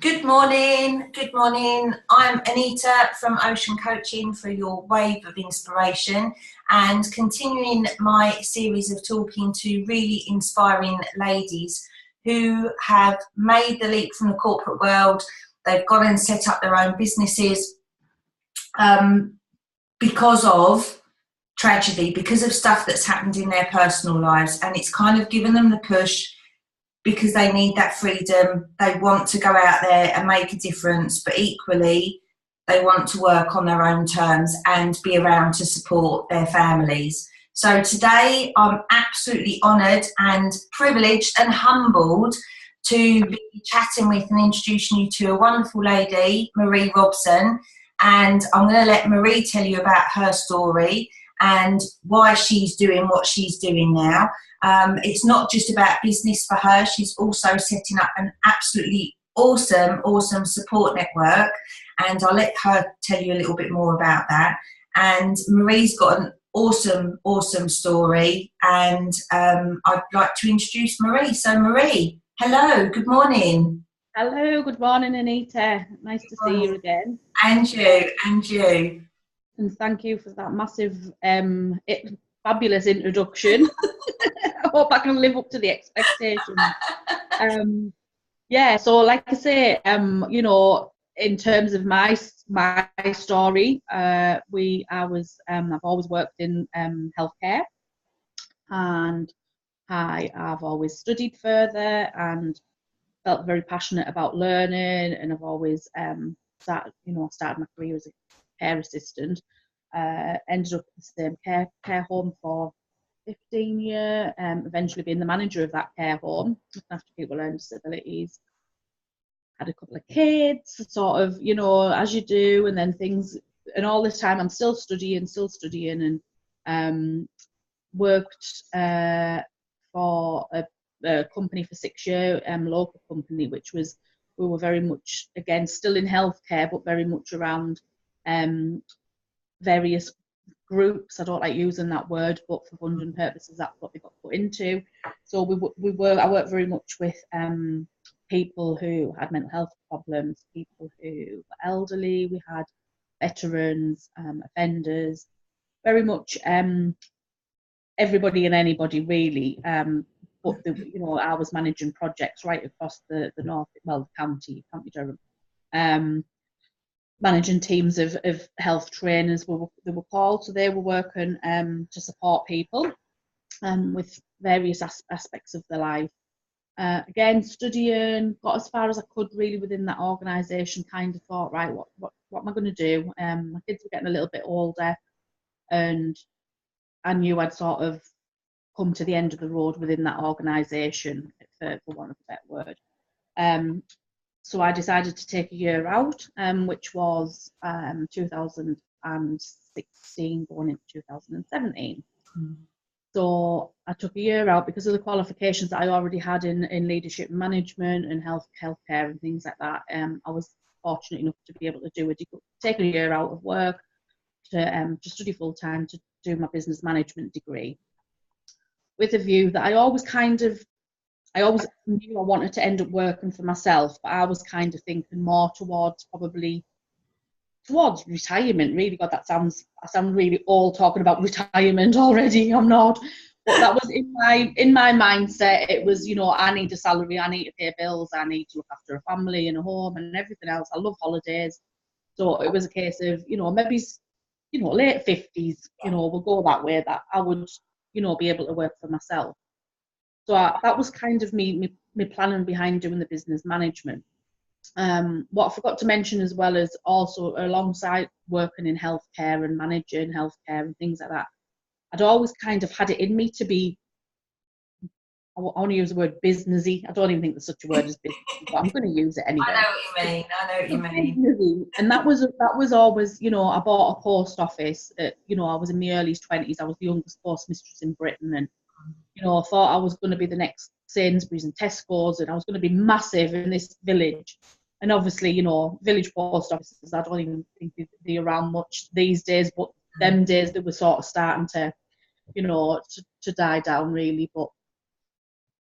Good morning, good morning. I'm Anita from Ocean Coaching for your wave of inspiration and continuing my series of talking to really inspiring ladies who have made the leap from the corporate world. They've gone and set up their own businesses because of tragedy, because of stuff that's happened in their personal lives, and it's kind of given them the push because they need that freedom. They want to go out there and make a difference, but equally they want to work on their own terms and be around to support their families. So today I'm absolutely honoured and privileged and humbled to be chatting with and introducing you to a wonderful lady, Millie Robson, and I'm going to let Millie tell you about her story and why she's doing what she's doing now. It's not just about business for her. She's also setting up an absolutely awesome support network, and I'll let her tell you a little bit more about that. And Marie's got an awesome story, and I'd like to introduce Millie. So Millie, hello, good morning. Hello, good morning, Anita. Nice to see you again. And you. And thank you for that massive, fabulous introduction. I hope I can live up to the expectations. So like I say, in terms of my story, I've always worked in healthcare, and I've always studied further and felt very passionate about learning, and I've always started my career as a care assistant. Ended up at the same care home for 15 years, eventually being the manager of that care home, looking after people with learning disabilities. Had a couple of kids, sort of, as you do, and then things, and all this time I'm still studying, and worked for a company for 6 years, local company, which was, we were very much, again, still in healthcare, but very much around various groups. I don't like using that word, but for funding purposes, that's what we got put into. So I worked very much with people who had mental health problems, people who were elderly. We had veterans, offenders, very much everybody and anybody really. But I was managing projects right across the north, well, County Durham. Managing teams of health trainers, they were called, so they were working to support people with various aspects of their life. Again, studying, got as far as I could really within that organisation. Kind of thought, right, what am I going to do? My kids were getting a little bit older, and I knew I'd sort of come to the end of the road within that organisation, for want of a better word. So I decided to take a year out, which was 2016 going into 2017. So I took a year out because of the qualifications that I already had in leadership management and healthcare and things like that. I was fortunate enough to be able to take a year out of work to study full time to do my business management degree, with a view that I always knew I wanted to end up working for myself, but I was kind of thinking more towards retirement. Really, God, I sound really old talking about retirement already. I'm not, but that was in my mindset. It was, I need a salary, I need to pay bills, I need to look after a family and a home and everything else. I love holidays, so it was a case of, maybe, late 50s, we'll go that way, that I would, be able to work for myself. So that was kind of me planning behind doing the business management. What I forgot to mention as well is also alongside working in healthcare and managing healthcare and things like that, I'd always kind of had it in me to be, I want to use the word businessy. I don't even think there's such a word as businessy, but I'm going to use it anyway. I know what you mean. And that was always, I bought a post office. I was in my early 20s. I was the youngest postmistress in Britain, and I thought I was going to be the next Sainsbury's and Tesco's, and I was going to be massive in this village. And obviously, village post offices, I don't even think they're around much these days, but them days they were sort of starting to, to die down really. But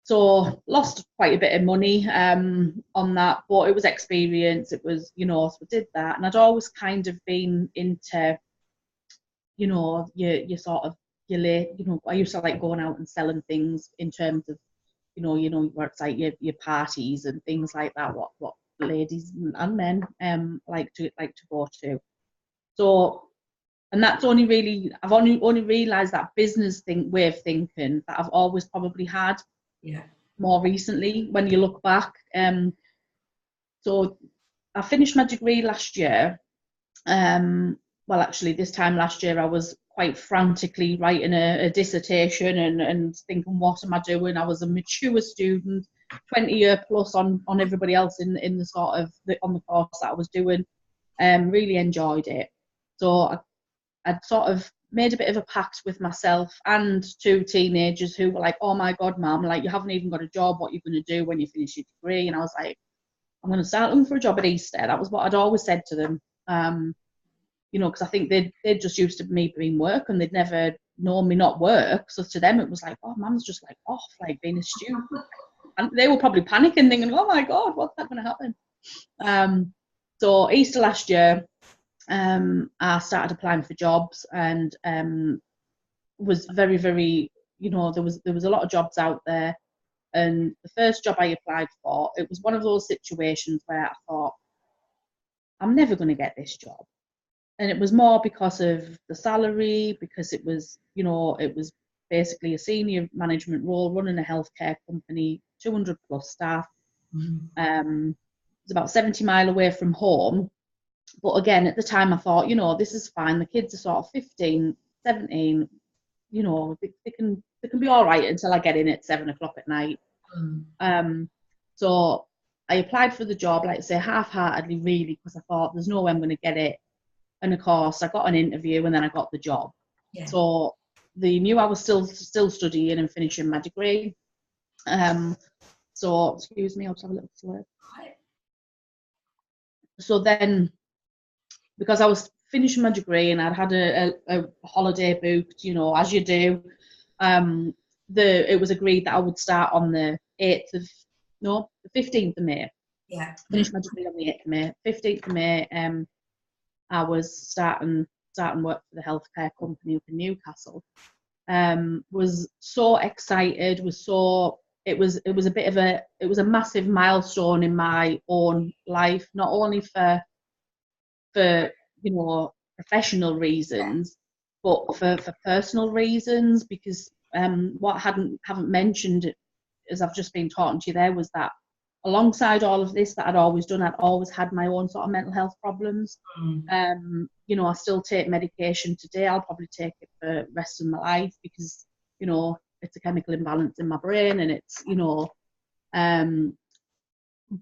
So lost quite a bit of money on that, but it was experience. It was, so I did that, and I'd always kind of been into, your sort of your late, I used to like going out and selling things in terms of, where it's like your parties and things like that. What ladies and men like to go to. So, and that's only really, I've only realised that business way of thinking that I've always probably had. Yeah. More recently, when you look back. So I finished my degree last year. Well, actually, this time last year, I was quite frantically writing a dissertation and thinking, what am I doing? I was a mature student, 20-year plus on everybody else in the sort of on the course that I was doing. Really enjoyed it. So I'd sort of made a bit of a pact with myself and two teenagers who were like, oh my God, Mum, like you haven't even got a job, what are you going to do when you finish your degree? And I was like, I'm going to start looking for a job at Easter. That was what I'd always said to them. Because I think they'd just used to me being work and they'd never known me not work. So to them, it was like, oh, Mum's just like off, like being a student. And they were probably panicking, thinking, oh my God, what's that going to happen? So Easter last year, I started applying for jobs and was very, very, there was a lot of jobs out there. And the first job I applied for, it was one of those situations where I thought, I'm never going to get this job. And it was more because of the salary, because it was, it was basically a senior management role running a healthcare company, 200 plus staff. Mm-hmm. It's about 70 miles away from home. But again, at the time I thought, this is fine. The kids are sort of 15, 17, they can be all right until I get in at 7 o'clock at night. So I applied for the job, like I say, half-heartedly really, because I thought there's no way I'm going to get it. And of course, I got an interview and then I got the job. Yeah. So they knew I was still studying and finishing my degree. So, excuse me, I'll just have a little slurp. So then, because I was finishing my degree and I'd had a holiday booked, as you do, it was agreed that I would start on the 15th of May. Yeah. Finished my degree on the 8th of May. 15th of May, I was starting work for the healthcare company up in Newcastle. Was so excited, it was a massive milestone in my own life, not only for professional reasons, but for personal reasons, because what I haven't mentioned, as I've just been talking to you there, was that alongside all of this that I'd always done, I'd always had my own sort of mental health problems. I still take medication today. I'll probably take it for the rest of my life because, it's a chemical imbalance in my brain, and it's,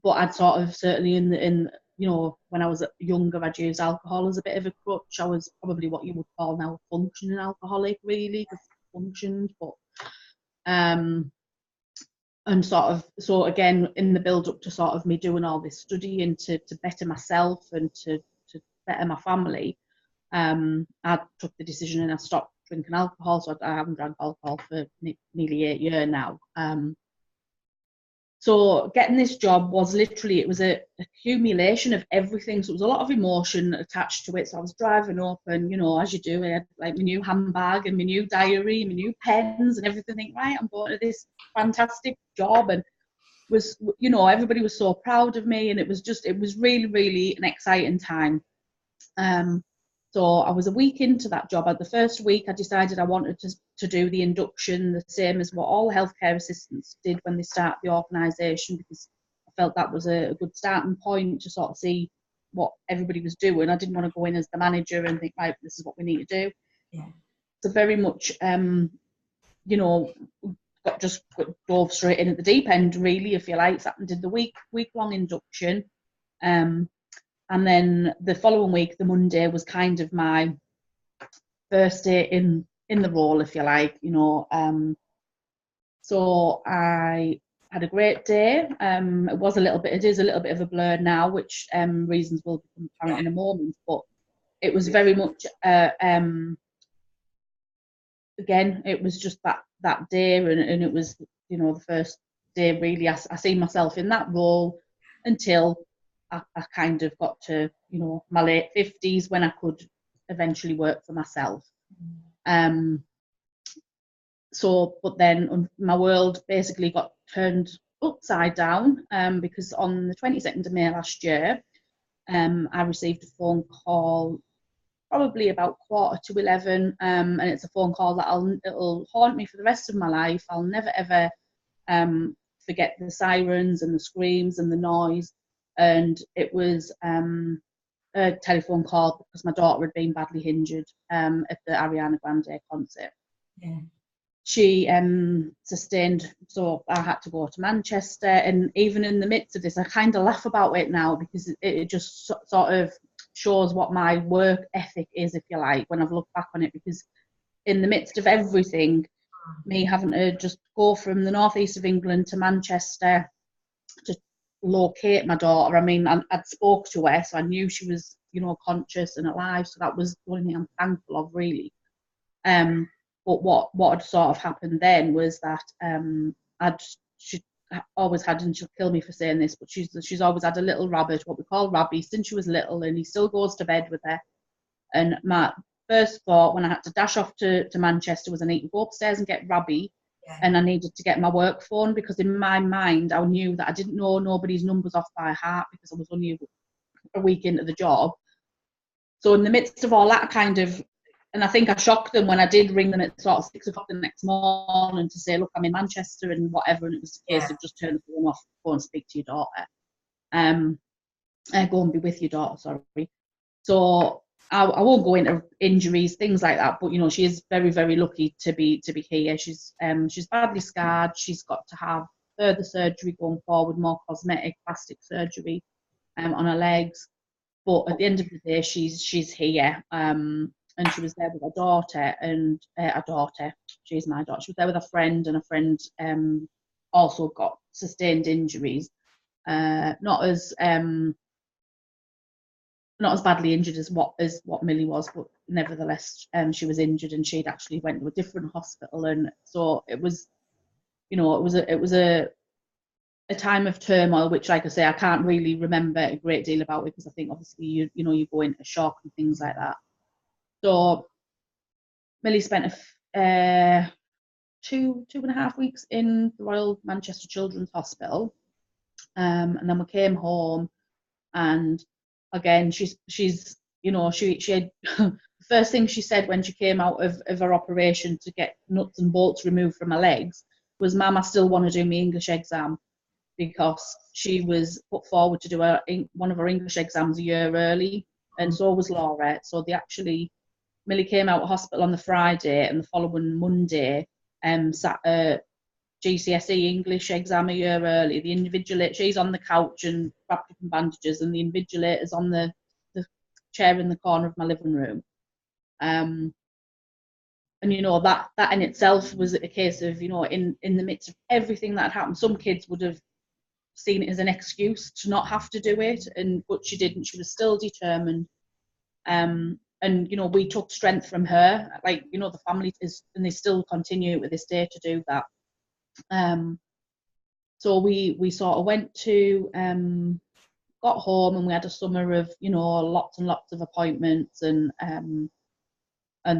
but I'd sort of certainly when I was younger, I'd used alcohol as a bit of a crutch. I was probably what you would call now a functioning alcoholic, really, because I functioned, but and sort of, so again, in the build up to sort of me doing all this studying to better myself and to better my family, I took the decision and I stopped drinking alcohol. So I haven't drank alcohol for nearly 8 years now. So getting this job was literally, it was a accumulation of everything. So it was a lot of emotion attached to it. So I was driving up and, as you do, I had like my new handbag and my new diary, my new pens and everything. Right, I'm going to this fantastic job, and was, everybody was so proud of me, and it was really, really an exciting time. So I was a week into that job. At the first week, I decided I wanted to do the induction, the same as what all healthcare assistants did when they start the organisation, because I felt that was a good starting point to sort of see what everybody was doing. I didn't want to go in as the manager and think, right, this is what we need to do. Yeah. So very much, just dove straight in at the deep end, really, if you like. So I did the week-long induction. And then the following week, the Monday, was kind of my first day in the role, if you like, So I had a great day. It is a little bit of a blur now, which reasons will become apparent in a moment. But it was very much, again, it was just that day, and it was, the day, really. I see myself in that role until I kind of got to, you know, my late 50s when I could eventually work for myself. So, but then my world basically got turned upside down because on the 22nd of May last year, I received a phone call probably about 10:45, and it's a phone call that it'll haunt me for the rest of my life. I'll never ever forget the sirens and the screams and the noise. And it was a telephone call because my daughter had been badly injured at the Ariana Grande concert. Yeah. She sustained, so I had to go to Manchester, and even in the midst of this, I kind of laugh about it now because it just sort of shows what my work ethic is, if you like, when I've looked back on it, because in the midst of everything, me having to just go from the northeast of England to Manchester to locate my daughter. I mean, I'd spoke to her, so I knew she was, you know, conscious and alive, so that was the only thing I'm thankful of, really. But what had sort of happened then was that she always had, and she'll kill me for saying this, but she's always had a little rabbit, what we call Rabbi, since she was little, and he still goes to bed with her. And my first thought when I had to dash off to Manchester was I need to go upstairs and get Rabbi, and I needed to get my work phone, because in my mind I knew that I didn't know nobody's numbers off by heart because I was only a week into the job. So in the midst of all that kind of, and I think I shocked them when I did ring them at sort of 6 o'clock the next morning to say, look, I'm in Manchester and whatever. And it was a case of just turn the phone off, go and speak to your daughter. Go and be with your daughter, sorry. So I won't go into injuries, things like that. But, you know, she is very, very lucky to be here. She's badly scarred. She's got to have further surgery going forward, more cosmetic, plastic surgery on her legs. But at the end of the day, she's here. And she was there with her daughter, and she's my daughter. She was there with a friend, and a friend also got sustained injuries. Not as badly injured as what Millie was, but nevertheless, she was injured, and she'd actually went to a different hospital. And so it was, you know, it was a time of turmoil, which, like I say, I can't really remember a great deal about it because I think obviously you know you go into shock and things like that. So Millie spent 2.5 weeks in the Royal Manchester Children's Hospital, and then we came home, and again she's you know, she had the first thing she said when she came out of her operation to get nuts and bolts removed from her legs was, Mum, I still want to do my English exam, because she was put forward to do one of her English exams a year early, and so was Laura. So Millie came out of hospital on the Friday, and the following Monday sat a GCSE English exam a year early. The invigilator, she's on the couch and wrapped up in bandages, and the invigilator's on the chair in the corner of my living room. And you know, that in itself was a case of, you know, in the midst of everything that had happened, some kids would have seen it as an excuse to not have to do it, but she didn't. She was still determined. And, you know, we took strength from her. Like, you know, the family is, and they still continue with this day to do that. So we sort of went to, got home, and we had a summer of, you know, lots and lots of appointments and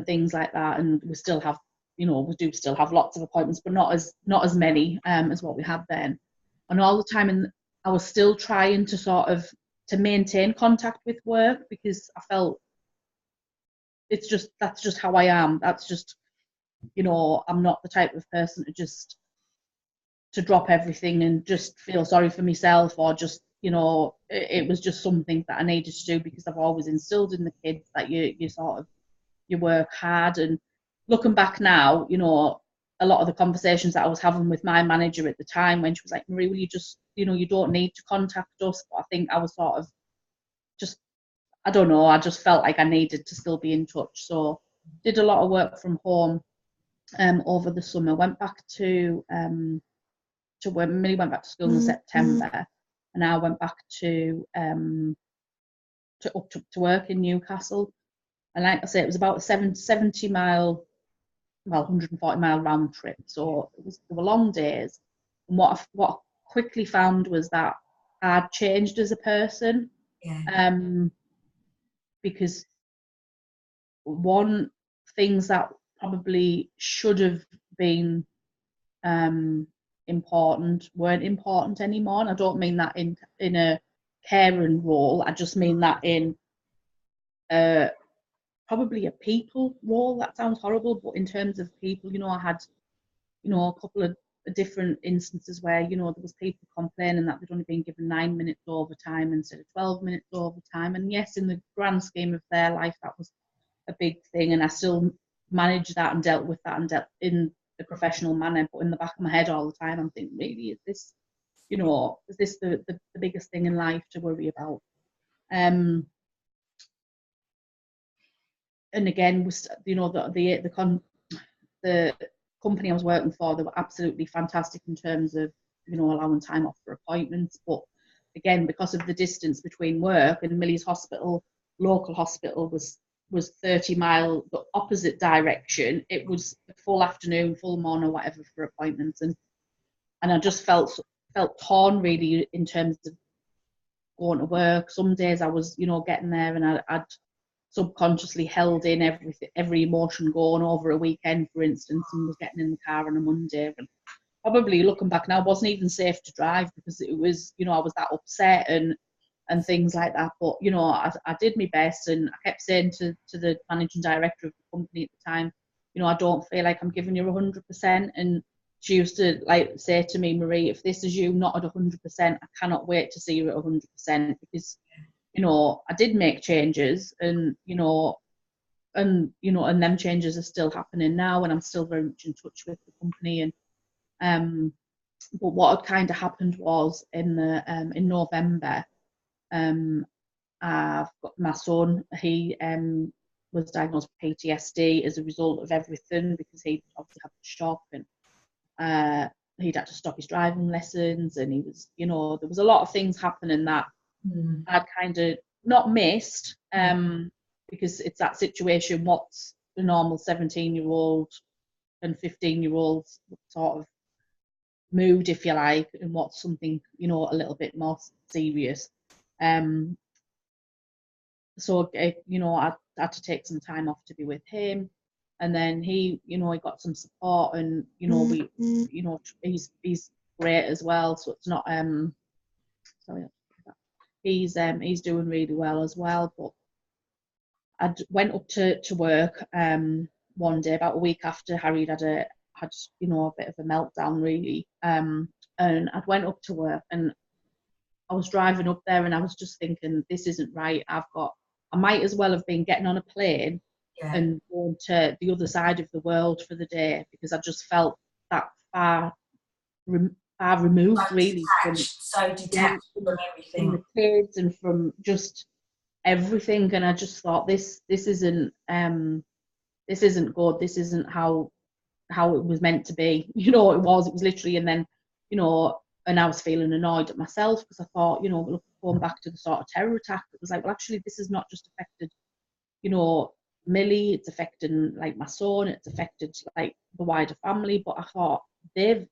things like that. And we still have, you know, we do still have lots of appointments, but not as many as what we had then. And all the time, and I was still trying to sort of to maintain contact with work, because I felt that's just how I am. That's just, you know, I'm not the type of person to drop everything and just feel sorry for myself, or just, you know, it was just something that I needed to do, because I've always instilled in the kids that you sort of, you work hard. And looking back now, you know, a lot of the conversations that I was having with my manager at the time, when she was like, Marie, will you just, you know, you don't need to contact us. But I think I was sort of just, I don't know, I just felt like I needed to still be in touch. So did a lot of work from home over the summer. Went back to when Millie went back to school in September, and I went back to work in Newcastle. And like I say, it was about a 140 mile round trip. So there were long days. And what I quickly found was that I'd changed as a person. Yeah. Because one, things that probably should have been important weren't important anymore. And I don't mean that in a caring role. I just mean that in probably a people role. That sounds horrible, but in terms of people, I had, a couple of different instances where, there was people complaining that they'd only been given 9 minutes overtime instead of 12 minutes overtime. And yes, in the grand scheme of their life, that was a big thing, and I still managed that and dealt with that and dealt in a professional manner. But in the back of my head all the time, I'm thinking, really, is this the biggest thing in life to worry about? And again, the company I was working for, they were absolutely fantastic in terms of allowing time off for appointments. But again, because of the distance between work and Millie's hospital, local hospital, was 30 mile the opposite direction. It was a full afternoon, full morning, or whatever for appointments, and I just felt torn really in terms of going to work. Some days I was getting there and I'd subconsciously held in every emotion going over a weekend, for instance, and was getting in the car on a Monday. And probably looking back now, wasn't even safe to drive because it was, I was that upset and things like that. But, I did my best, and I kept saying to the managing director of the company at the time, I don't feel like I'm giving you 100%. And she used to say to me, Marie, if this is you not at 100%, I cannot wait to see you at 100%, because I did make changes, and and them changes are still happening now, and I'm still very much in touch with the company. And but what had kind of happened was in November, I've got my son. He was diagnosed with PTSD as a result of everything, because he obviously had the shock, and he'd had to stop his driving lessons, and he was, there was a lot of things happening that I'd kind of not missed, because it's that situation, what's the normal 17-year-old and 15-year-old sort of mood, if you like, and what's something, a little bit more serious. So, I had to take some time off to be with him. And then he got some support, and, he's great as well. So it's not, sorry, he's doing really well as well. But I went up to work one day about a week after Harry had a bit of a meltdown, really. And I went up to work, and I was driving up there, and I was just thinking, this isn't right. I might as well have been getting on a plane and going to the other side of the world for the day, because I just felt that far removed, really, from detached from everything, from the kids and from just everything. And I just thought, this isn't good. This isn't how it was meant to be. It was literally. And then, and I was feeling annoyed at myself, because I thought, going back to the sort of terror attack, it was like, well, actually, this has not just affected, Millie, it's affecting my son, it's affected the wider family. But I thought it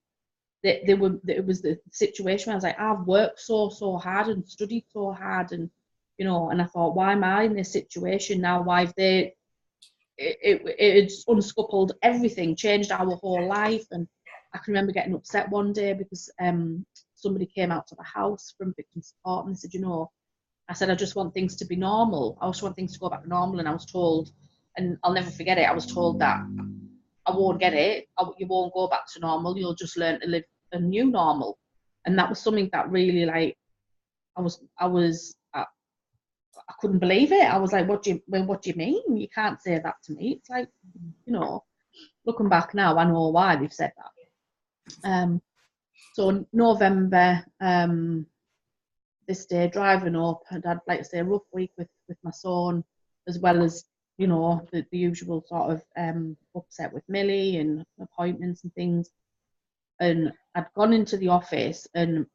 was the situation where I was like, I've worked so hard and studied so hard, and and I thought, why am I in this situation now? Why have they? It's unscuppled everything, changed our whole life. And I can remember getting upset one day because somebody came out to the house from victim support, and they said, I said, I just want things to be normal. I just want things to go back to normal. And I was told, and I'll never forget it, I was told that I won't get it. You won't go back to normal. You'll just learn to live a new normal. And that was something that really, I couldn't believe it. I was like, what do you mean? You can't say that to me. It's like, looking back now, I know why they've said that. So November, this day, driving up, and I'd like to say a rough week with my son, as well as, the usual sort of upset with Millie and appointments and things. And I'd gone into the office, and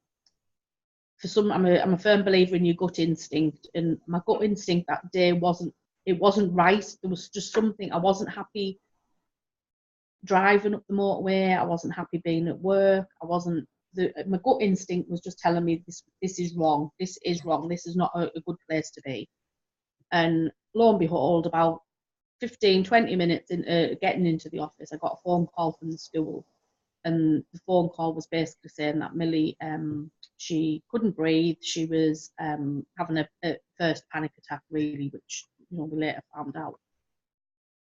I'm a firm believer in your gut instinct, and my gut instinct that day wasn't right. There was just something. I wasn't happy driving up the motorway. I wasn't happy being at work. I wasn't my gut instinct was just telling me this is wrong. This is wrong. This is not a good place to be. And lo and behold, about 15, 20 minutes in getting into the office, I got a phone call from the school. And the phone call was basically saying that Millie, she couldn't breathe. She was having a first panic attack, really, which we later found out.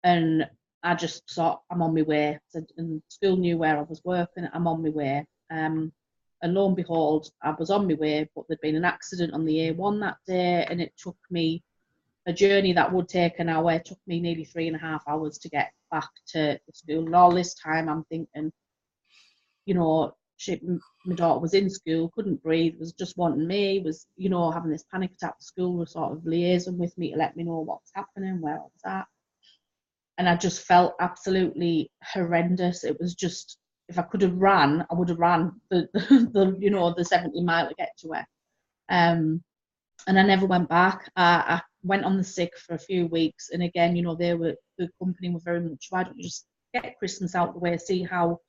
And I just thought, I'm on my way. And school knew where I was working. I'm on my way. And lo and behold, I was on my way, but there'd been an accident on the A1 that day, and it took me a journey that would take an hour. It took me nearly 3.5 hours to get back to the school. And all this time, I'm thinking, my daughter was in school, couldn't breathe, was just wanting me, was, having this panic attack. The school was sort of liaising with me to let me know what was happening, where I was at. And I just felt absolutely horrendous. It was just, if I could have ran, I would have ran the 70 mile to get to her. And I never went back. I went on the sick for a few weeks. And again, the company were very much, why don't you just get Christmas out the way, see how,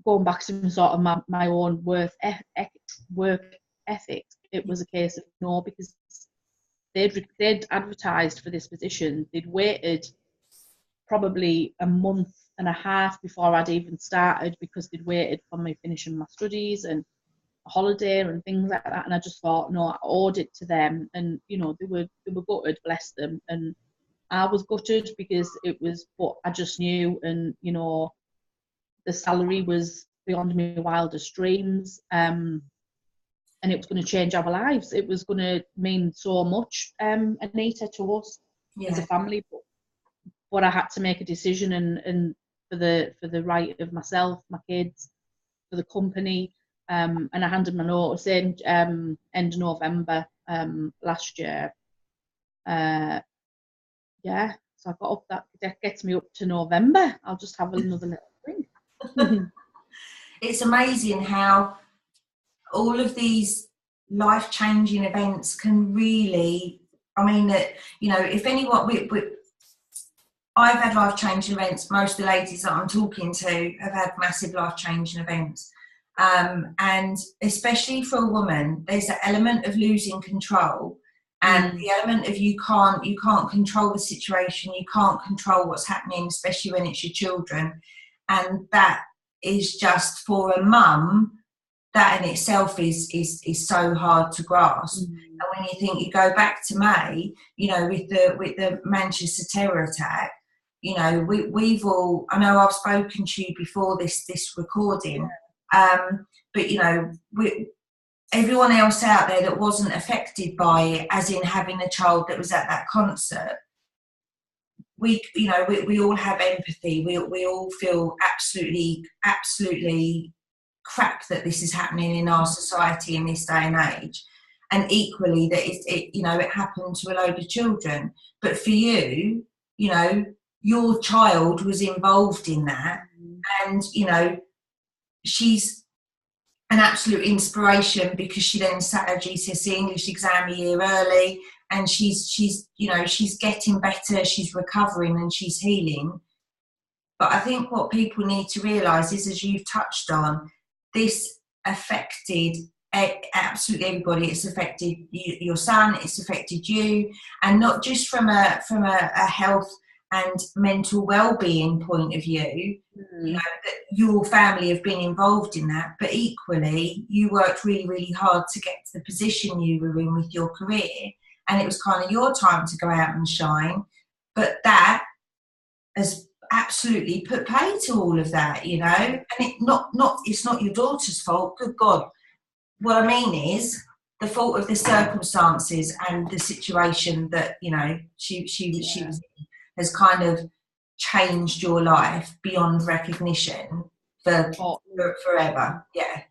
going back to sort of my own work ethic, it was a case of no, because they'd advertised for this position. They'd waited probably a month and a half before I'd even started, because they'd waited for me finishing my studies and a holiday and things like that. And I just thought, no, I owed it to them. And they were gutted, bless them, and I was gutted because it was, but I just knew, and the salary was beyond my wildest dreams, and it was going to change our lives. It was going to mean so much, Anita, to us as a family. But I had to make a decision, and for the right of myself, my kids, for the company, and I handed my notice in end of November last year. So I got up, that gets me up to November. I'll just have another little drink. It's amazing how all of these life-changing events can really, if anyone, I've had life-changing events. Most of the ladies that I'm talking to have had massive life-changing events. And especially for a woman, there's an element of losing control, and the element of you can't control the situation, you can't control what's happening, especially when it's your children. And that is just, for a mum, that in itself is so hard to grasp. And when you think, you go back to May, with the Manchester terror attack, we've all, I know I've spoken to you before this recording, but everyone else out there that wasn't affected by it, as in having a child that was at that concert, we all have empathy. We all feel absolutely crap that this is happening in our society in this day and age. And equally, that it happened to a load of children. But for you, your child was involved in that, and she's an absolute inspiration, because she then sat her GCSE English exam a year early, and she's getting better, she's recovering, and she's healing. But I think what people need to realise is, as you've touched on, this affected absolutely everybody. It's affected your son, it's affected you, and not just from a health and mental well-being point of view, that your family have been involved in that, but equally you worked really, really hard to get to the position you were in with your career, and it was kind of your time to go out and shine. But that has absolutely put pay to all of that, and it's not your daughter's fault, good God. What I mean is the fault of the circumstances and the situation that she was in has kind of changed your life beyond recognition for forever. Yeah,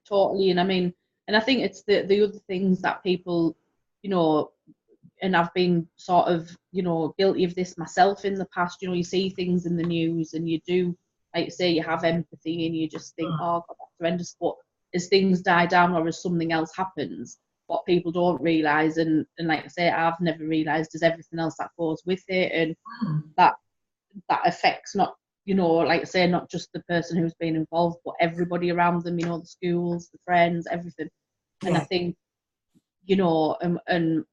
totally. And I think it's the other things that people, and I've been sort of, guilty of this myself in the past. You see things in the news, and you do, like you say, you have empathy, and you just think, oh God, that's horrendous. But as things die down, or as something else happens, what people don't realise, and like I say, I've never realised, is everything else that goes with it, and that affects not you know, like I say, not just the person who's been involved, but everybody around them, you know, the schools, the friends, everything. And I think, you know, and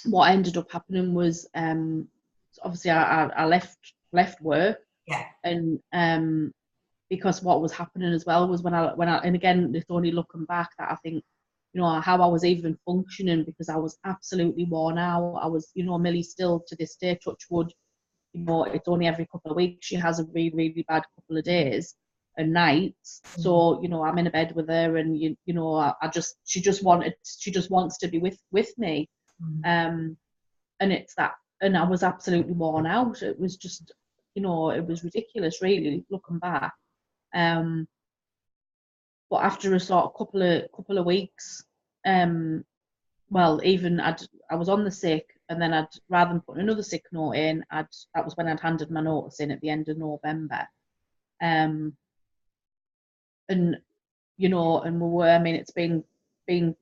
what ended up happening was, obviously I left work, and because what was happening as well was when I and again, it's only looking back that I think, you know, how I was even functioning, because I was absolutely worn out. I was, you know, Millie still to this day, touch wood, you know, it's only every couple of weeks she has a really, really bad couple of days and nights. So, you know, I'm in a bed with her, and you know, she just wants to be with me. And it's that, and I was absolutely worn out. It was just, you know, it was ridiculous, really, looking back. But after a sort of couple of weeks, well, even I was on the sick, and then rather than putting another sick note in, that was when I'd handed my notice in at the end of November. And you know, and I mean, it's being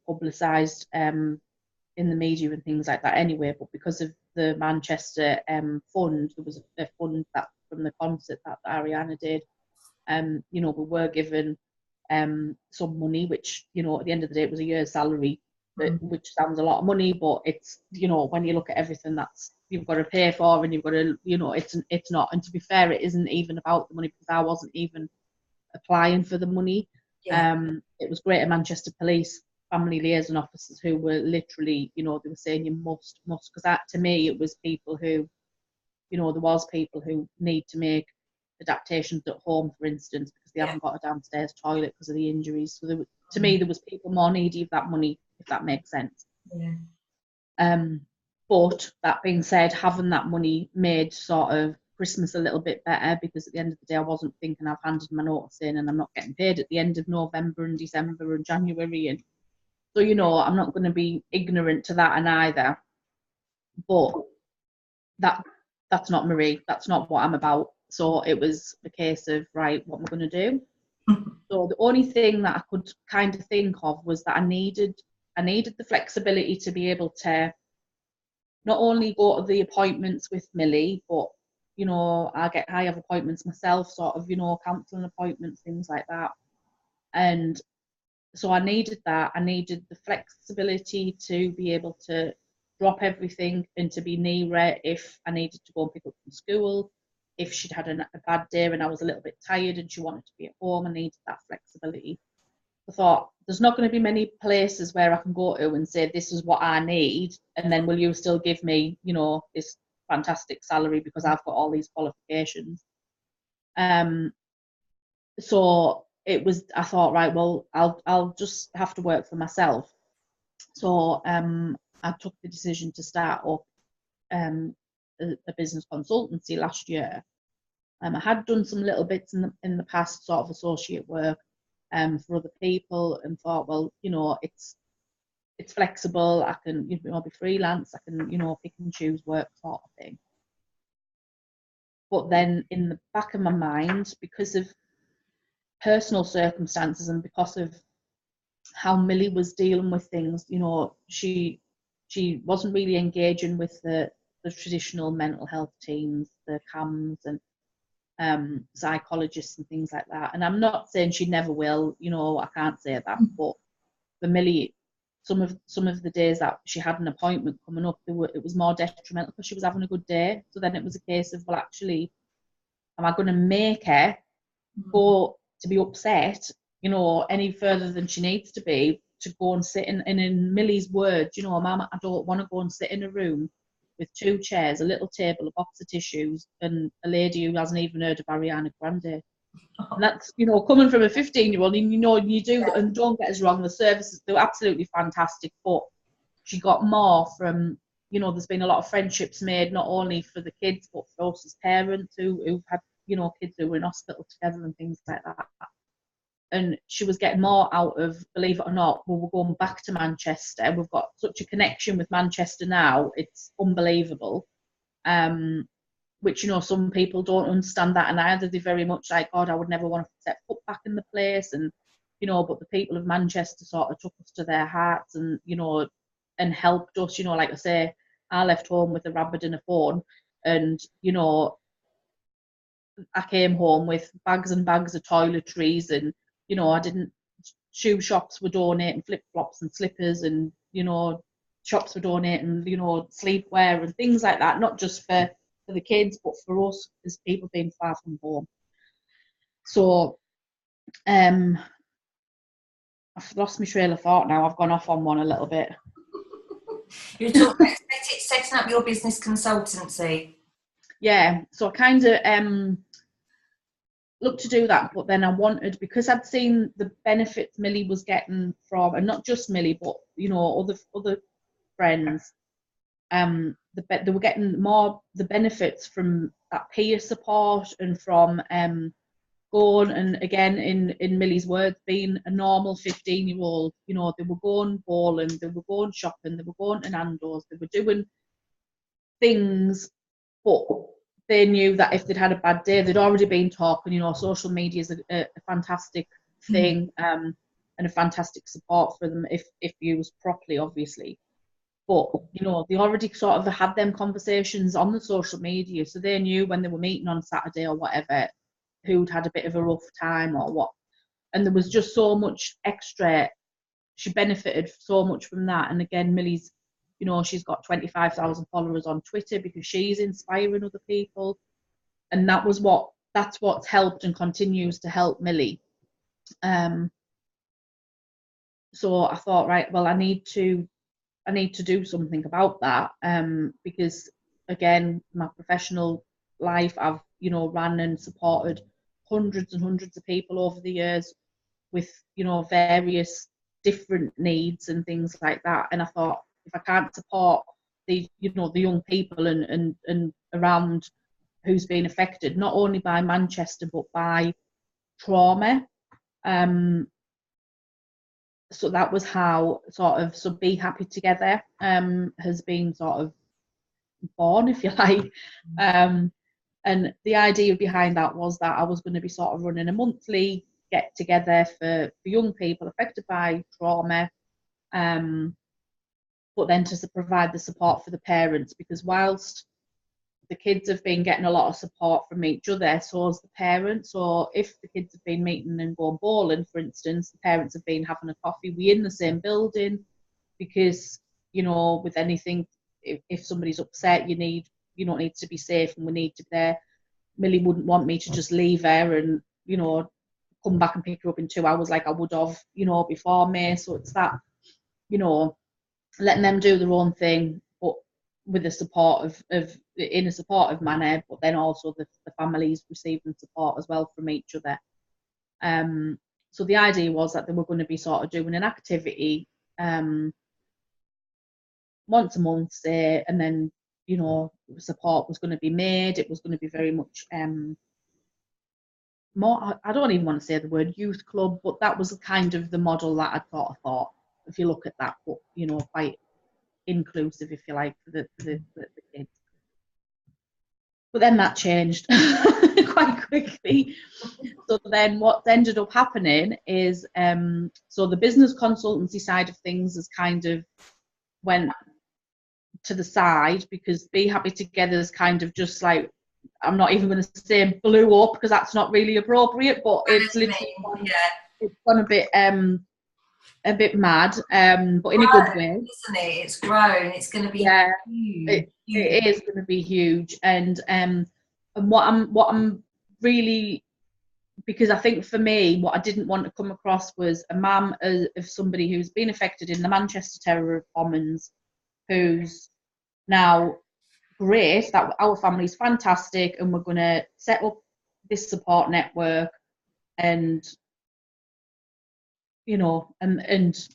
publicised in the media and things like that anyway, but because of the Manchester fund, there was a fund that from the concert that Ariana did, you know, we were given some money, which, you know, at the end of the day, it was a year's salary, which sounds a lot of money, but it's, you know, when you look at everything that's you've got to pay for, and you've got to, you know, it's not, and to be fair, it isn't even about the money, because I wasn't even applying for the money. It was Greater Manchester Police family liaison officers who were literally, you know, they were saying you must, because that, to me, it was people who, you know, there was people who need to make adaptations at home, for instance, because they haven't got a downstairs toilet because of the injuries. So to me, there was people more needy of that money, if that makes sense. But that being said, having that money made sort of Christmas a little bit better, because at the end of the day, I wasn't thinking I've handed my notice in and I'm not getting paid at the end of November and December and January, and so, you know, I'm not going to be ignorant to that and either. But that's not Marie. That's not what I'm about. So it was a case of, right, what am I going to do? So the only thing that I could kind of think of was that I needed the flexibility to be able to not only go to the appointments with Millie, but, you know, I have appointments myself, sort of, you know, counselling appointments, things like that. And so I needed that. I needed the flexibility to be able to drop everything and to be near her if I needed to go and pick up from school. If she'd had a bad day and I was a little bit tired and she wanted to be at home, I needed that flexibility. I thought, there's not going to be many places where I can go to and say, this is what I need, and then will you still give me, you know, this fantastic salary because I've got all these qualifications. So it was, I thought, right, well, I'll just have to work for myself. So I took the decision to start up a business consultancy last year. I had done some little bits in the past, sort of associate work for other people, and thought, well, you know, it's flexible. I can, you know, be freelance. I can, you know, pick and choose work, sort of thing. But then in the back of my mind, because of personal circumstances and because of how Millie was dealing with things, you know, she wasn't really engaging with the traditional mental health teams, the CAMs and psychologists and things like that. And I'm not saying she never will, you know, I can't say that, but for Millie, some of the days that she had an appointment coming up, it was more detrimental because she was having a good day. So then it was a case of, well, actually, am I going to make her go to be upset, you know, any further than she needs to be, to go and sit in Millie's words, you know, Mama, I don't want to go and sit in a room with 2 chairs, a little table, a box of tissues, and a lady who hasn't even heard of Ariana Grande. And that's, you know, coming from a 15-year-old, and, you know, you do, and don't get us wrong, the services, they're absolutely fantastic, but she got more from, you know, there's been a lot of friendships made, not only for the kids, but for us as parents who've had, you know, kids who were in hospital together and things like that. And she was getting more out of, believe it or not, well, we're going back to Manchester. We've got such a connection with Manchester now. It's unbelievable. Which, you know, some people don't understand that, and either they're very much like, God, I would never want to set foot back in the place, and, you know, but the people of Manchester sort of took us to their hearts and, you know, and helped us, you know, like I say, I left home with a rabbit and a phone, and, you know, I came home with bags and bags of toiletries, and I didn't. Shoe shops were donating flip flops and slippers, and shops were donating sleepwear and things like that. Not just for the kids, but for us as people being far from home. So I've lost my trail of thought now. I've gone off on one a little bit. You're talking about setting up your business consultancy. Yeah, so I kind of looked to do that, but then I wanted, because I'd seen the benefits Millie was getting from, and not just Millie, but other friends, they were getting more the benefits from that peer support and from going, and again in Millie's words, being a normal 15-year-old. They were going bowling, they were going shopping, they were going to Nando's, they were doing things, but they knew that if they'd had a bad day, they'd already been talking. Social media is a fantastic thing, and a fantastic support for them if used properly, obviously. But they already sort of had them conversations on the social media, so they knew when they were meeting on Saturday or whatever who'd had a bit of a rough time or what. And there was just so much extra. She benefited so much from that. And again, Millie's, she's got 25,000 followers on Twitter because she's inspiring other people. And that's what's helped and continues to help Millie. So I thought, right, well, I need to do something about that, because again, my professional life, I've ran and supported hundreds and hundreds of people over the years with various different needs and things like that. And I thought, if I can't support the the young people and around who's been affected not only by Manchester but by trauma, so that was how so Be Happy Together has been sort of born, if you like. And the idea behind that was that I was going to be sort of running a monthly get together for young people affected by trauma, but then to provide the support for the parents, because whilst the kids have been getting a lot of support from each other, so has the parents. So if the kids have been meeting and going bowling, for instance, the parents have been having a coffee. We're in the same building because, with anything, if somebody's upset, you need to be safe, and we need to be there. Millie wouldn't want me to just leave her and, come back and pick her up in 2 hours like I would have, before me. So it's that, letting them do their own thing, but with a support in a supportive manner, but then also the families receiving support as well from each other. So the idea was that they were going to be sort of doing an activity once a month, say, and then support was going to be made. It was going to be very much more, I don't even want to say the word youth club, but that was kind of the model that I'd sort of thought, if you look at that, but quite inclusive, if you like, for the kids. But then that changed quite quickly. So then what ended up happening is, so the business consultancy side of things has kind of went to the side, because Be Happy Together is kind of just like, I'm not even going to say blew up, because that's not really appropriate, but it's literally it's gone a bit mad, but in a good way, isn't it? It's grown. It's going to be huge. It is going to be huge, and what I'm really, because I think for me, what I didn't want to come across was a mum of somebody who's been affected in the Manchester terror bombings, who's now great, that our family's fantastic, and we're going to set up this support network, and and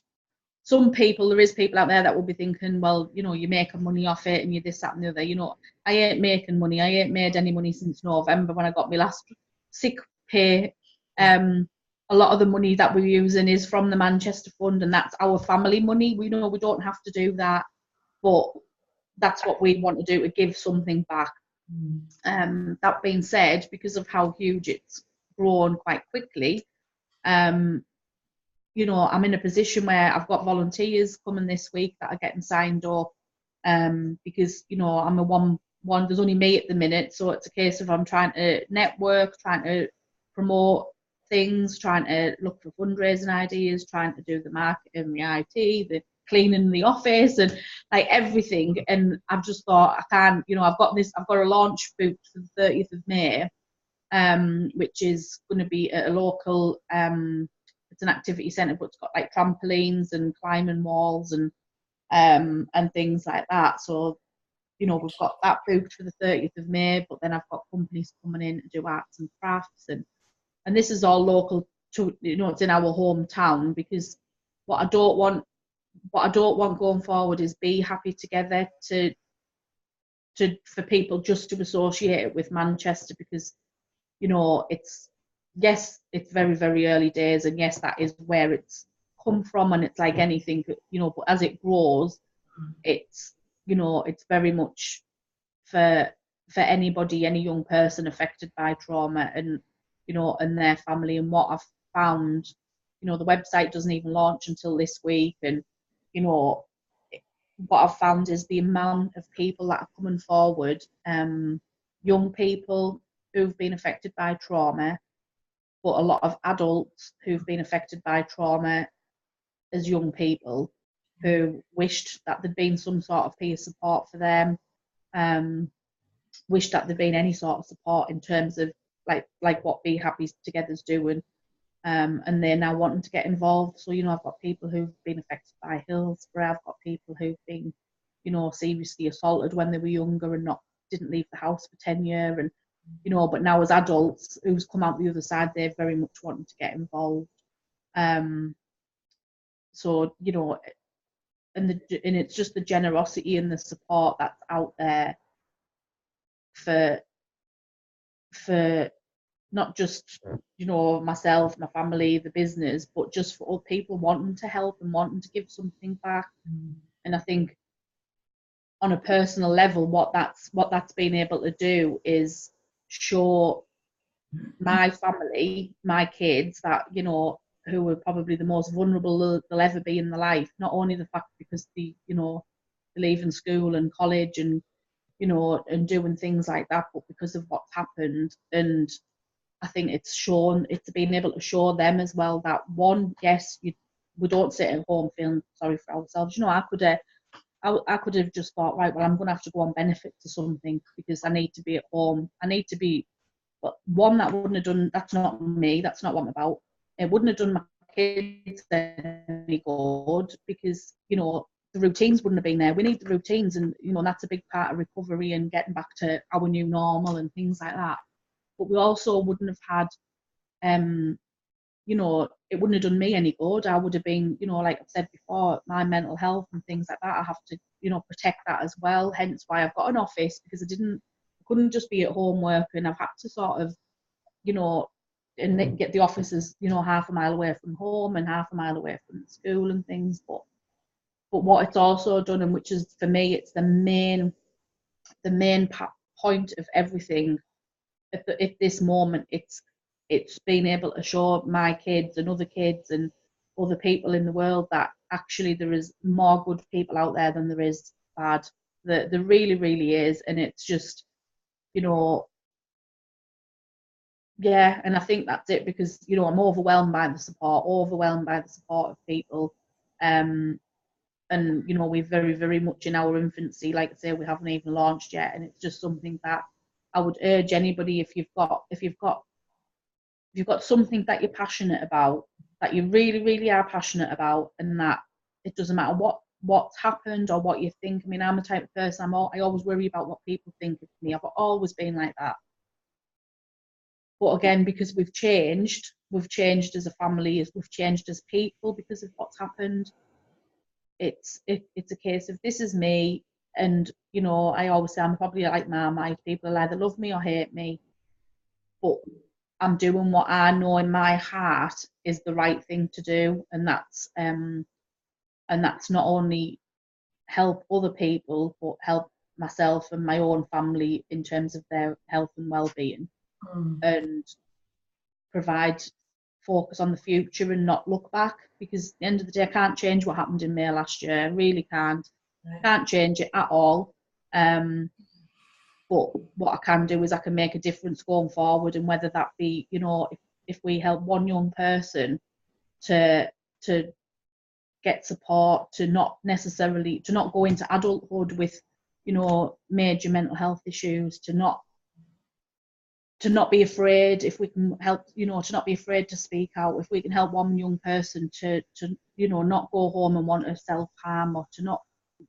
some people, there is people out there that will be thinking, well, you're making money off it and you're this, that and the other. I ain't making money. I ain't made any money since November when I got my last sick pay. A lot of the money that we're using is from the Manchester Fund, and that's our family money. We know we don't have to do that, but that's what we want to do, to give something back. That being said, because of how huge it's grown quite quickly, I'm in a position where I've got volunteers coming this week that are getting signed up, because I'm a there's only me at the minute, so it's a case of I'm trying to network, trying to promote things, trying to look for fundraising ideas, trying to do the marketing, the IT, the cleaning the office, and like everything. And I've just thought, I can't, I've got a launch booked for the 30th of May, which is going to be at a local, it's an activity centre, but it's got like trampolines and climbing walls and things like that. So, we've got that booked for the 30th of May, but then I've got companies coming in to do arts and crafts, and this is all local to, it's in our hometown, because what I don't want going forward is Be Happy Together for people just to associate it with Manchester, because it's very, very early days, and yes, that is where it's come from, and it's like anything, but as it grows, it's it's very much for anybody, any young person affected by trauma, and and their family. And what I've found, the website doesn't even launch until this week, and what I've found is the amount of people that are coming forward, young people who've been affected by trauma, but a lot of adults who've been affected by trauma as young people, who wished that there'd been some sort of peer support for them, wished that there'd been any sort of support in terms of like what Be Happy Together's doing, and they're now wanting to get involved. So I've got people who've been affected by Hillsborough, I've got people who've been seriously assaulted when they were younger and didn't leave the house for 10 years, and but now as adults who's come out the other side, they're very much wanting to get involved. So and it's just the generosity and the support that's out there for not just myself, my family, the business, but just for all people wanting to help and wanting to give something back. And I think on a personal level, what that's been able to do is show my family, my kids, that who are probably the most vulnerable they'll ever be in their life. Not only the fact because they're leaving school and college and and doing things like that, but because of what's happened. And I think it's been able to show them as well that, one, yes, we don't sit at home feeling sorry for ourselves. I could have just thought, right, well, I'm going to have to go on benefit to something because I need to be at home. But one, that wouldn't have done, that's not me, that's not what I'm about. It wouldn't have done my kids any good, because, the routines wouldn't have been there. We need the routines, and, that's a big part of recovery and getting back to our new normal and things like that. But we also wouldn't have had, it wouldn't have done me any good. I would have been, like I've said before, my mental health and things like that, I have to, protect that as well. Hence why I've got an office, because I couldn't just be at home working. I've had to sort of, and get the offices, half a mile away from home and half a mile away from school and things. But what it's also done, and which is for me, it's the main point of everything at this moment, it's being able to show my kids and other kids and other people in the world that actually there is more good people out there than there is bad. There really, really is. And it's just, yeah, and I think that's it, because I'm overwhelmed by the support of people, and we're very, very much in our infancy. Like I say, we haven't even launched yet, and it's just something that I would urge anybody, if you've got something that you're passionate about, that you really, really are passionate about, and that it doesn't matter what's happened or what you think. I mean, I'm the type of person, I always worry about what people think of me. I've always been like that. But again, because we've changed as a family, we've changed as people because of what's happened. It's a case of, this is me, and I always say I'm probably like Marmite. People will either love me or hate me, but I'm doing what I know in my heart is the right thing to do, and that's not only help other people, but help myself and my own family in terms of their health and well-being, and provide focus on the future and not look back, because at the end of the day, I can't change what happened in May last year. I really can't. Can't change it at all. But what I can do is I can make a difference going forward, and whether that be, you know, if we help one young person to get support, to not go into adulthood with, you know, major mental health issues, to not be afraid, if we can help, you know, to not be afraid to speak out. If we can help one young person to you know, not go home and want to self-harm, or to not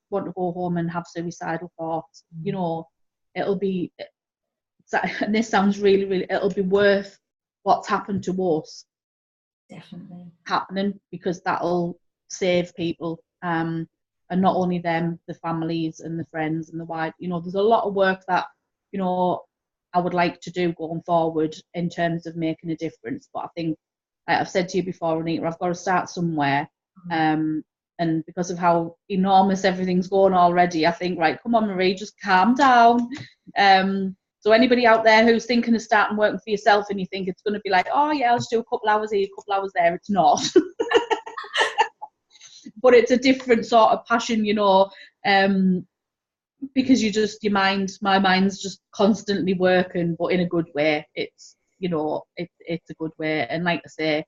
want to go home and have suicidal thoughts, you know, it'll be, and this sounds really, really, it'll be worth what's happened to us Definitely happening, because that'll save people, and not only them, the families and the friends and the wide, you know, there's a lot of work that, you know, I would like to do going forward in terms of making a difference. But I think, like I've said to you before, Anita, I've got to start somewhere. And because of how enormous everything's going already, I think, right, come on, Marie, just calm down. So anybody out there who's thinking of starting working for yourself and you think it's going to be like, oh yeah, I'll just do a couple hours here, a couple hours there, it's not. But it's a different sort of passion, you know, because my mind's just constantly working, but in a good way. It's, you know, it's a good way. And like I say,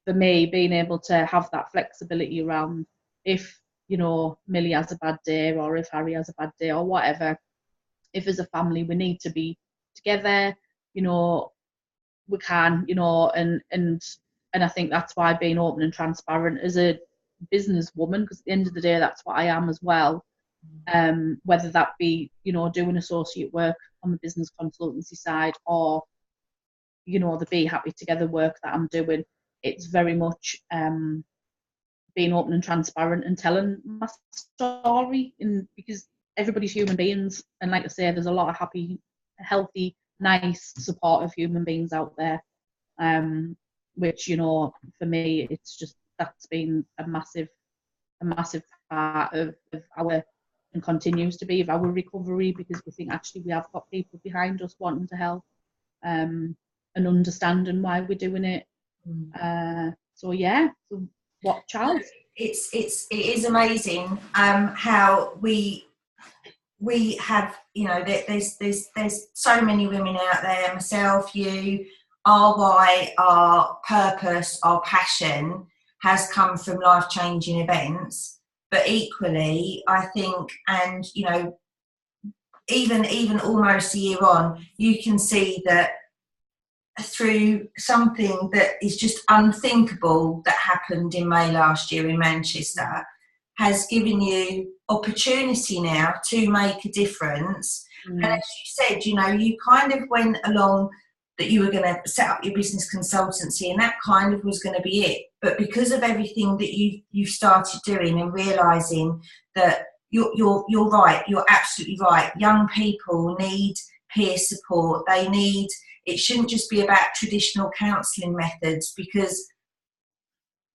for me, being able to have that flexibility around, if, you know, Millie has a bad day, or if Harry has a bad day, or whatever, if as a family we need to be together, you know, we can, you know, and I think that's why being open and transparent as a businesswoman, because at the end of the day, that's what I am as well. Whether that be, you know, doing associate work on the business consultancy side, or, you know, the Be Happy Together work that I'm doing, it's very much being open and transparent and telling my story, because everybody's human beings, and like I say, there's a lot of happy, healthy, nice, supportive human beings out there, which, you know, for me, it's just, that's been a massive part of our, and continues to be, of our recovery, because we think actually we have got people behind us wanting to help, and understanding why we're doing it. So yeah, so what child? It is amazing how we have, you know, there's so many women out there, myself, you, our why, our purpose, our passion has come from life-changing events. But equally, I think, and, you know, even almost a year on, you can see that through something that is just unthinkable that happened in May last year in Manchester, has given you opportunity now to make a difference. And as you said, you know, you kind of went along that you were going to set up your business consultancy, and that kind of was going to be it. But because of everything that you've started doing, and realising that you're right, you're absolutely right. Young people need peer support. They need, it shouldn't just be about traditional counselling methods, because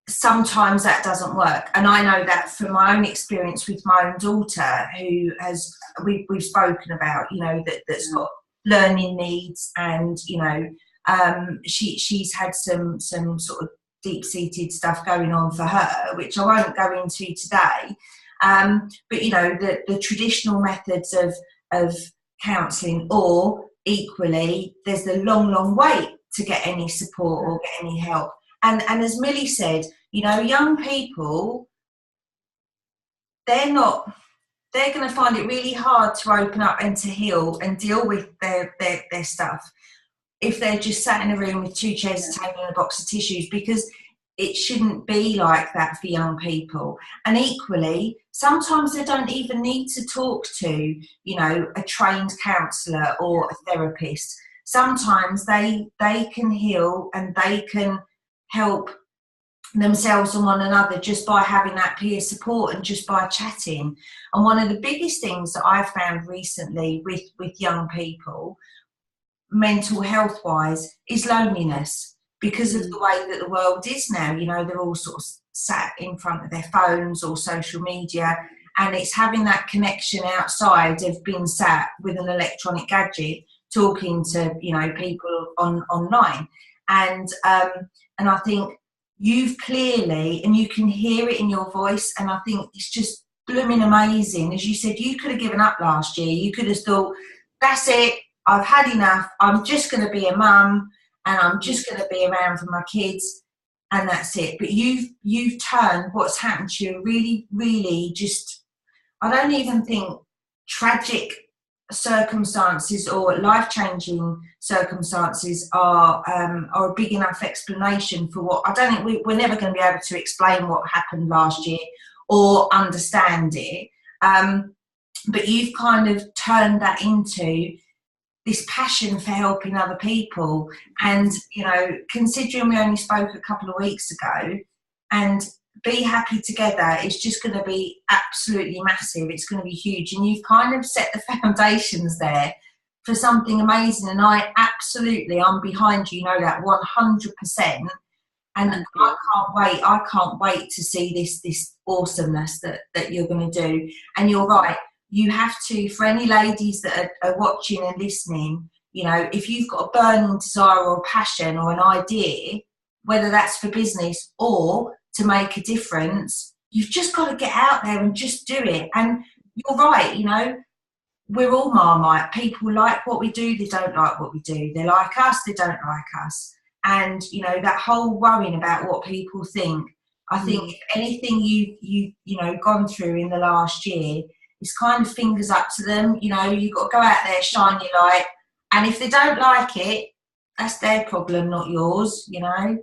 sometimes that doesn't work. And I know that from my own experience with my own daughter, who has, we've spoken about, you know, that's got learning needs, and, you know, she's had some sort of deep-seated stuff going on for her, which I won't go into today. But, you know, the traditional methods of counselling, or equally, there's the long wait to get any support or get any help. And as Millie said, you know, young people, they're going to find it really hard to open up and to heal and deal with their stuff if they're just sat in a room with two chairs, a table and a box of tissues, because it shouldn't be like that for young people. And equally, sometimes they don't even need to talk to, you know, a trained counsellor or a therapist. Sometimes they can heal and they can help themselves and one another just by having that peer support and just by chatting. And one of the biggest things that I've found recently with young people, mental health wise, is loneliness, because of the way that the world is now. You know, they're all sort of sat in front of their phones or social media, and it's having that connection outside of being sat with an electronic gadget talking to, you know, people online. And I think you've clearly, and you can hear it in your voice, and I think it's just blooming amazing. As you said, you could have given up last year. You could have thought, that's it. I've had enough. I'm just going to be a mum, and I'm just going to be around for my kids, and that's it. But you've turned what's happened to you really, really just, I don't even think tragic circumstances or life-changing circumstances are a big enough explanation for what, I don't think we're never going to be able to explain what happened last year or understand it. But you've kind of turned that into this passion for helping other people. And, you know, considering we only spoke a couple of weeks ago, and Be Happy Together is just going to be absolutely massive. It's going to be huge. And you've kind of set the foundations there for something amazing. And I'm behind you, you know that, 100%. And I can't wait to see this awesomeness that you're going to do. And you're right, you have to, for any ladies that are watching and listening, you know, if you've got a burning desire or a passion or an idea, whether that's for business or to make a difference, you've just got to get out there and just do it. And you're right, you know, we're all Marmite. People like what we do, they don't like what we do. They like us, they don't like us. And, you know, that whole worrying about what people think, I think if anything you know, gone through in the last year, it's kind of fingers up to them. You know, you've got to go out there, shine your light. And if they don't like it, that's their problem, not yours, you know.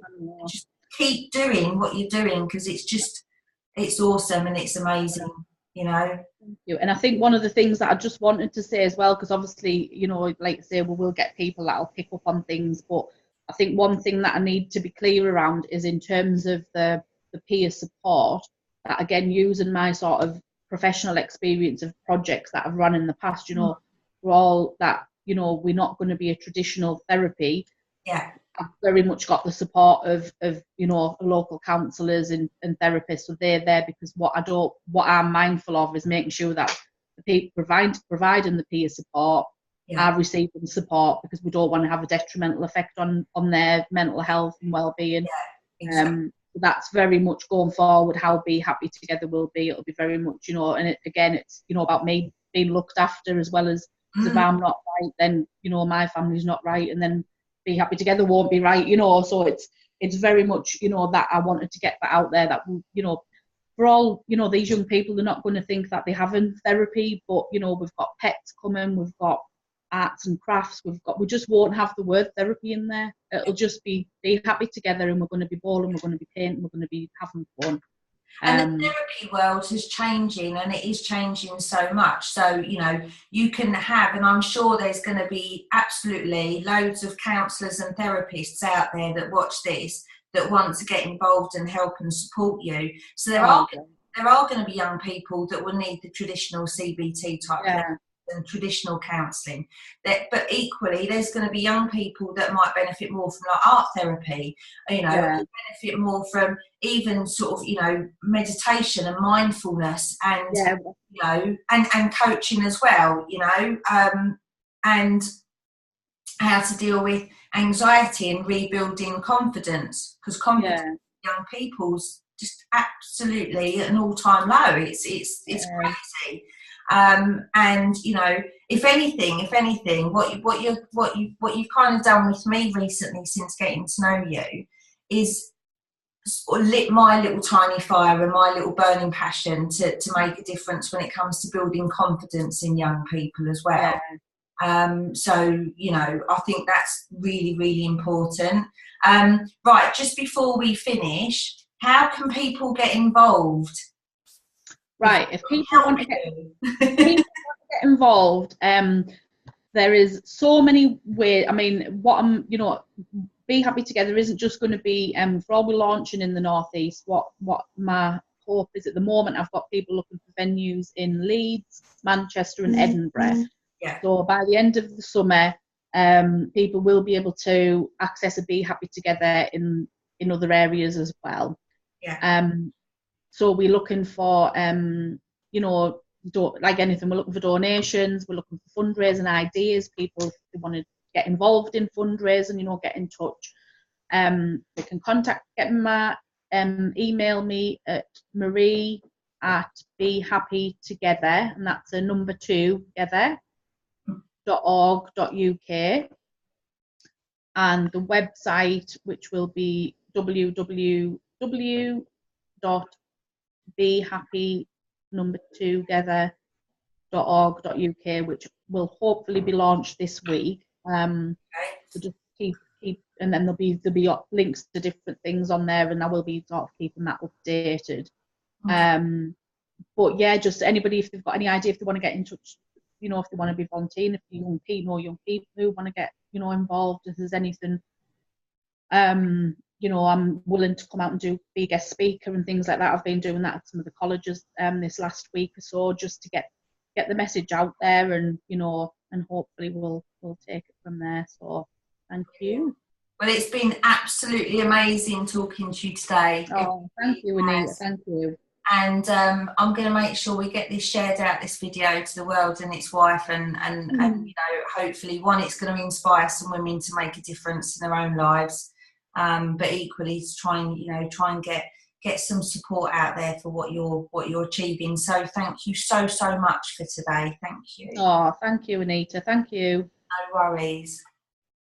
Just keep doing what you're doing, because it's awesome and it's amazing, you know. Thank you. And I think one of the things that I just wanted to say as well, because obviously, you know, like say, we'll get people that'll pick up on things, but I think one thing that I need to be clear around is in terms of the peer support, that again, using my sort of professional experience of projects that I've run in the past, you know, we're all that, you know, we're not going to be a traditional therapy. Yeah. I've very much got the support of you know, local counsellors and therapists. So they're there because what I'm mindful of is making sure that the people providing the peer support are receiving support, because we don't want to have a detrimental effect on their mental health and well-being. Yeah, exactly. That's very much going forward how Be Happy Together will be. It'll be very much, you know, and it's, you know, about me being looked after, as well as if I'm not right, then, you know, my family's not right, and then Be Happy Together won't be right, you know. So it's very much, you know, that I wanted to get that out there, that, you know, for all, you know, these young people, they're not going to think that they're having therapy, but, you know, we've got pets coming, we've got arts and crafts, we just won't have the word therapy in there. It'll just be happy together, and we're going to be bowling, we're going to be painting, we're going to be having fun. And the therapy world is changing, and it is changing so much. So, you know, you can have, and I'm sure there's going to be absolutely loads of counsellors and therapists out there that watch this, that want to get involved and help and support you. So there are going to be young people that will need the traditional CBT type therapy and traditional counselling, but equally there's going to be young people that might benefit more from like art therapy, you know, benefit more from even sort of, you know, meditation and mindfulness, and you know, and coaching as well, you know, and how to deal with anxiety and rebuilding confidence, because confidence in young people's just absolutely at an all-time low. It's crazy. And you know, if anything, what you've kind of done with me recently since getting to know you is lit my little tiny fire and my little burning passion to make a difference when it comes to building confidence in young people as well. So, you know, I think that's really, really important. Right, just before we finish, how can people get involved? Right, if people want to get involved, there is so many ways. I mean, you know, Be Happy Together isn't just going to be for all we're launching in the Northeast. What my hope is, at the moment, I've got people looking for venues in Leeds, Manchester, and Edinburgh. Yeah. So by the end of the summer, people will be able to access a Be Happy Together in other areas as well. Yeah. So we're looking for, you know, like anything, we're looking for donations, we're looking for fundraising ideas, people who want to get involved in fundraising, you know, get in touch. They can email me at marie@behappytogether, and that's a number 2 together, and the website, which will be www.behappy2together.org.uk, which will hopefully be launched this week. So just keep, and then there'll be links to different things on there, and I will be sort of keeping that updated. Okay. But yeah, just anybody, if they've got any idea, if they want to get in touch, you know, if they want to be volunteering, if young people who want to get, you know, involved, if there's anything, you know, I'm willing to come out and be a guest speaker and things like that. I've been doing that at some of the colleges this last week or so, just to get the message out there, and you know, and hopefully we'll take it from there. So thank you. Well, it's been absolutely amazing talking to you today. Oh, thank you, Anita. Thank you. And I'm going to make sure we get this shared out, this video, to the world and its wife, and you know, hopefully, one, it's going to inspire some women to make a difference in their own lives, but equally to try and get some support out there for what you're achieving. So thank you so much for today. Thank you. Oh, thank you, Anita. Thank you. No worries.